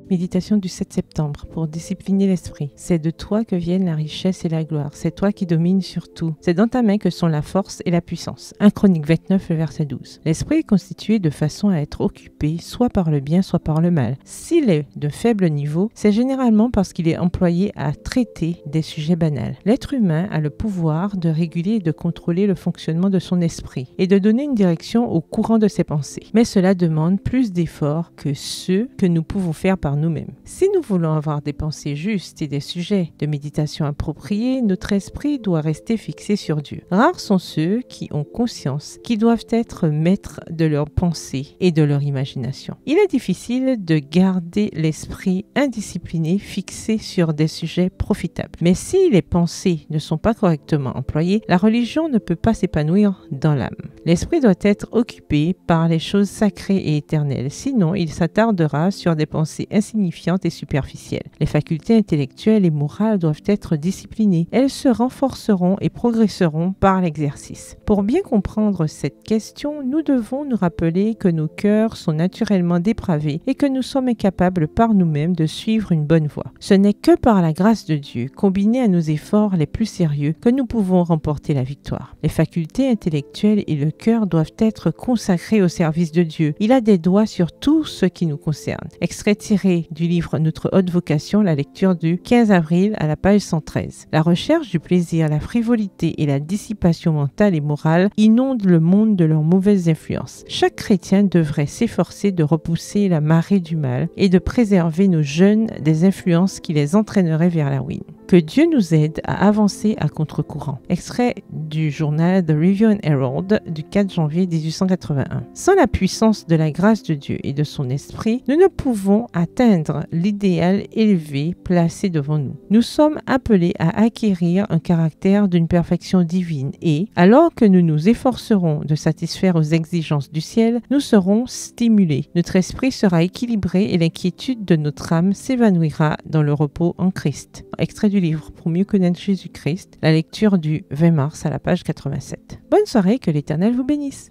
Méditation du 7 septembre pour discipliner l'esprit. C'est de toi que viennent la richesse et la gloire. C'est toi qui domines sur tout. C'est dans ta main que sont la force et la puissance. 1 Chroniques 29, le verset 12. L'esprit est constitué de façon à être occupé soit par le bien, soit par le mal. S'il est de faible niveau, c'est généralement parce qu'il est employé à traiter des sujets banals. L'être humain a le pouvoir de réguler et de contrôler le fonctionnement de son esprit et de donner une direction au courant de ses pensées. Mais cela demande plus d'efforts que ceux que nous pouvons faire par nous-mêmes. Si nous voulons avoir des pensées justes et des sujets de méditation appropriés, notre esprit doit rester fixé sur Dieu. Rares sont ceux qui ont conscience qu'ils doivent être maîtres de leurs pensées et de leur imagination. Il est difficile de garder l'esprit indiscipliné fixé sur des sujets profitables. Mais si les pensées ne sont pas correctement employées, la religion ne peut pas s'épanouir dans l'âme. L'esprit doit être occupé par les choses sacrées et éternelles, sinon il s'attardera sur des pensées insignifiantes et superficielles. Les facultés intellectuelles et morales doivent être disciplinées. Elles se renforceront et progresseront par l'exercice. Pour bien comprendre cette question, nous devons nous rappeler que nos cœurs sont naturellement dépravés et que nous sommes incapables par nous-mêmes de suivre une bonne voie. Ce n'est que par la grâce de Dieu, combinée à nos efforts les plus sérieux, que nous pouvons remporter la victoire. Les facultés intellectuelles et le cœur doivent être consacrés au service de Dieu. Il a des droits sur tout ce qui nous concerne. Extrait tiré du livre Notre haute vocation, la lecture du 15 avril à la page 113. La recherche du plaisir, la frivolité et la dissipation mentale et morale inondent le monde de leurs mauvaises influences. Chaque chrétien devrait s'efforcer de repousser la marée du mal et de préserver nos jeunes des influences qui les entraîneraient vers la ruine. Que Dieu nous aide à avancer à contre-courant. Extrait du journal The Review and Herald du 4 janvier 1881. Sans la puissance de la grâce de Dieu et de son esprit, nous ne pouvons atteindre l'idéal élevé placé devant nous. Nous sommes appelés à acquérir un caractère d'une perfection divine et, alors que nous nous efforcerons de satisfaire aux exigences du ciel, nous serons stimulés. Notre esprit sera équilibré et l'inquiétude de notre âme s'évanouira dans le repos en Christ. Extrait du livre Pour mieux connaître Jésus-Christ, la lecture du 20 mars à la page 87. Bonne soirée, que l'Éternel vous bénisse.